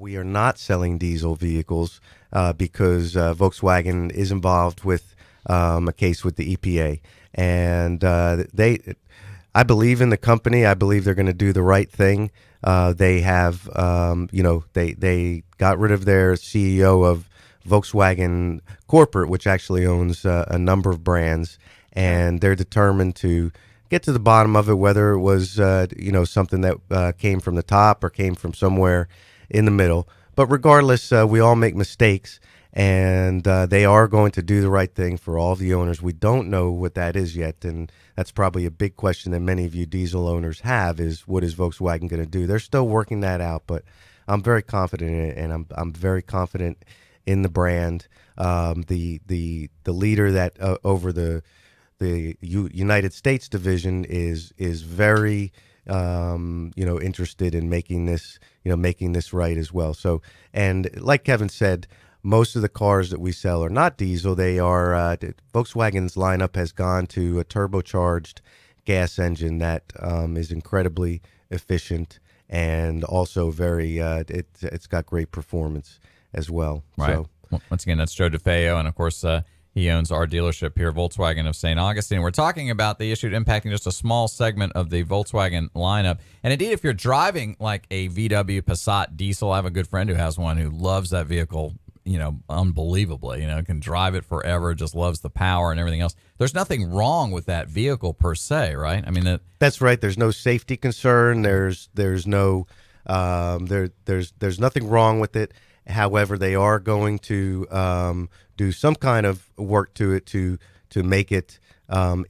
we are not selling diesel vehicles because Volkswagen is involved with a case with the EPA, and I believe in the company. I believe they're going to do the right thing. They have, they got rid of their CEO of Volkswagen Corporate, which actually owns a number of brands, and they're determined to get to the bottom of it, whether it was, something that came from the top or came from somewhere in the middle. But regardless, we all make mistakes, and they are going to do the right thing for all the owners. We don't know what that is yet, and that's probably a big question that many of you diesel owners have, is what is Volkswagen going to do? They're still working that out, but I'm very confident in it, and I'm very confident in the brand. The leader that over the United States division is very interested in making this right as well. So, and like Kevin said, most of the cars that we sell are not diesel. They are Volkswagen's lineup has gone to a turbocharged gas engine that is incredibly efficient and also very it's got great performance as well. Right. So, once again, that's Joe DeFeo, and of course he owns our dealership here, Volkswagen of St. Augustine. We're talking about the issue impacting just a small segment of the Volkswagen lineup. And indeed, if you're driving like a VW Passat diesel, I have a good friend who has one who loves that vehicle, unbelievably, can drive it forever, just loves the power and everything else. There's nothing wrong with that vehicle per se, right? I mean, that's right. There's no safety concern. There's no there's nothing wrong with it. However, they are going to do some kind of work to it to make it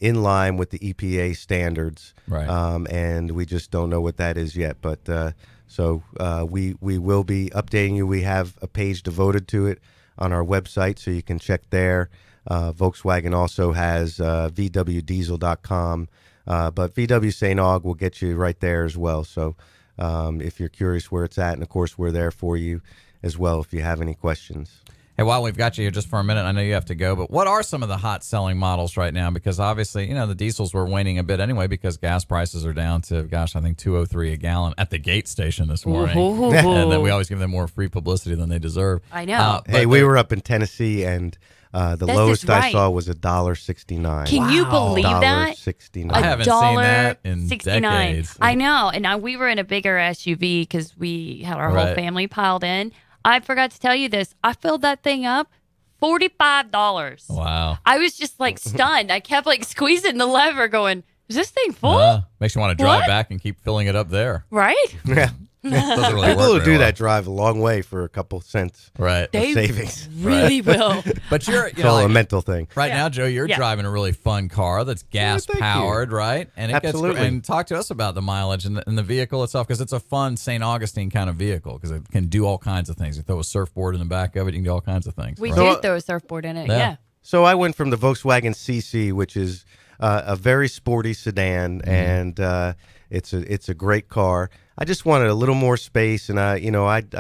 in line with the EPA standards. Right. And we just don't know what that is yet. But so we will be updating you. We have a page devoted to it on our website, so you can check there. Volkswagen also has vwdiesel.com, but VW St. Aug will get you right there as well. So if you're curious where it's at, and of course we're there for you as well if you have any questions. Hey, while we've got you here just for a minute, I know you have to go, but what are some of the hot selling models right now? Because obviously, the diesels were waning a bit anyway because gas prices are down to, I think $2.03 a gallon at the gate station this morning. And then we always give them more free publicity than they deserve. I know. Hey, we were up in Tennessee, and the lowest I saw was $1.69. Can you believe that? $1.69. I haven't seen that in decades. I know. And we were in a bigger SUV because we had our whole family piled in. I forgot to tell you this. I filled that thing up, $45. Wow. I was just stunned. I kept squeezing the lever going, is this thing full? Makes you want to drive back and keep filling it up there. Right? Yeah. Doesn't really People work who do well. that drive a long way for a couple cents of savings. Really will. But you're it's all a mental thing. Right now, Joe, you're driving a really fun car that's gas powered, right? And it Absolutely. And talk to us about the mileage and the vehicle itself, because it's a fun St. Augustine kind of vehicle because it can do all kinds of things. You throw a surfboard in the back of it, you can do all kinds of things. We do throw a surfboard in it, yeah. So I went from the Volkswagen CC, which is a very sporty sedan, and it's a great car. I just wanted a little more space, and I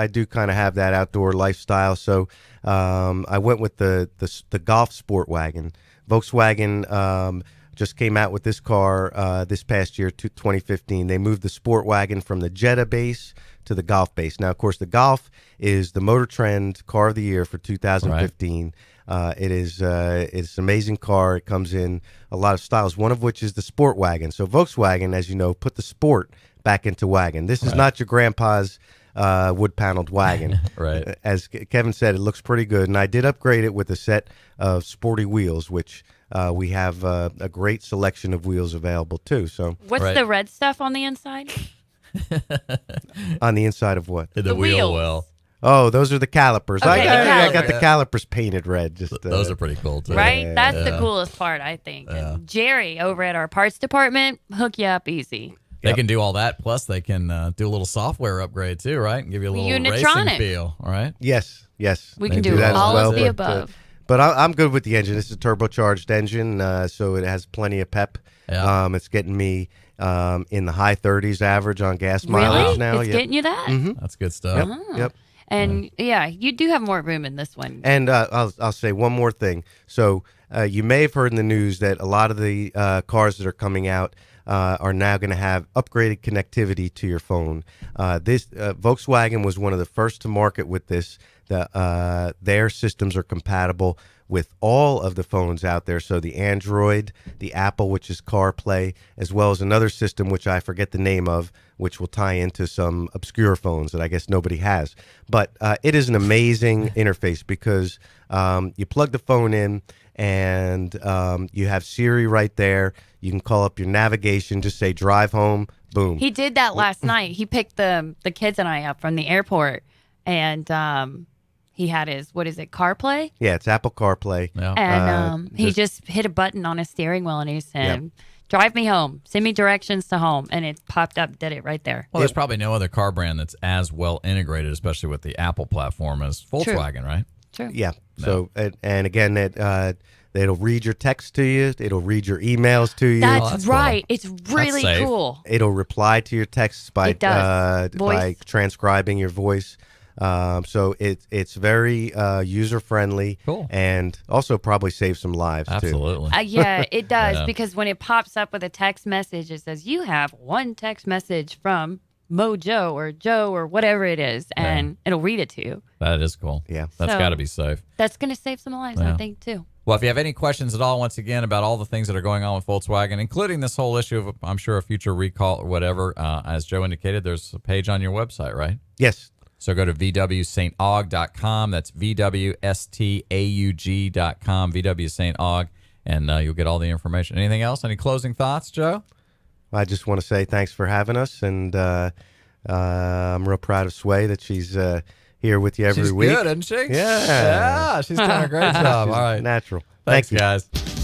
do kind of have that outdoor lifestyle, so I went with the Golf Sport Wagon. Volkswagen just came out with this car this past year, 2015. They moved the Sport Wagon from the Jetta base to the Golf base. Now, of course, the Golf is the Motor Trend Car of the Year for 2015. Right. It's an amazing car. It comes in a lot of styles, one of which is the Sport Wagon. So Volkswagen, as you know, put the sport back into wagon. This is not your grandpa's wood-paneled wagon. Right. As Kevin said, it looks pretty good, and I did upgrade it with a set of sporty wheels, which we have a great selection of wheels available too. So what's the red stuff on the inside? On the inside of what? The wheel well. Oh, those are the calipers. Okay, I got the calipers painted red. Those are pretty cool too. Right? That's the coolest part, I think. Yeah. And Jerry over at our parts department, hook you up easy. They can do all that. Plus, they can do a little software upgrade too, right? And give you a little racing feel, all right? Yes. We can do that all as well, of the above. But I'm good with the engine. This is a turbocharged engine, so it has plenty of pep. Yeah. It's getting me in the high 30s average on gas mileage now. It's getting you that? Mm-hmm. That's good stuff. Yep. And you do have more room in this one. And I'll say one more thing. So you may have heard in the news that a lot of the cars that are coming out are now going to have upgraded connectivity to your phone. This Volkswagen was one of the first to market with this. Their systems are compatible with all of the phones out there. So the Android, the Apple, which is CarPlay, as well as another system, which I forget the name of, which will tie into some obscure phones that I guess nobody has. But it is an amazing interface because you plug the phone in and you have Siri right there. You can call up your navigation, just say drive home, boom. He did that last night. He picked the kids and I up from the airport, and he had his, what is it, CarPlay? Yeah, it's Apple CarPlay. Yeah. And he just hit a button on his steering wheel and he said, drive me home, send me directions to home. And it popped up, did it right there. Well, there's probably no other car brand that's as well integrated, especially with the Apple platform, as Volkswagen, right? True. Yeah. So, and again, it'll read your text to you. It'll read your emails to you. That's right. Cool. It's really safe. cool. It'll reply to your texts by transcribing your voice. So it's very user friendly. Cool. And also probably save some lives Absolutely. too. Yeah, it does Yeah. because when it pops up with a text message, it says you have one text message from Mojo or Joe or whatever it is, and it'll read it to you. That is cool. Yeah. That's So- got to be safe. That's going to save some lives, Yeah. I think, too. Well, if you have any questions at all, once again, about all the things that are going on with Volkswagen, including this whole issue of, I'm sure, a future recall or whatever, as Joe indicated, there's a page on your website, right? Yes. So go to vwstaug.com. That's vwstaug.com, VW St. Aug, and you'll get all the information. Anything else? Any closing thoughts, Joe? I just want to say thanks for having us, and I'm real proud of Sway that she's here with you every She's week. good, isn't she? Yeah. Yeah, she's doing a great job. All right. Natural. Thanks, Thank you. guys.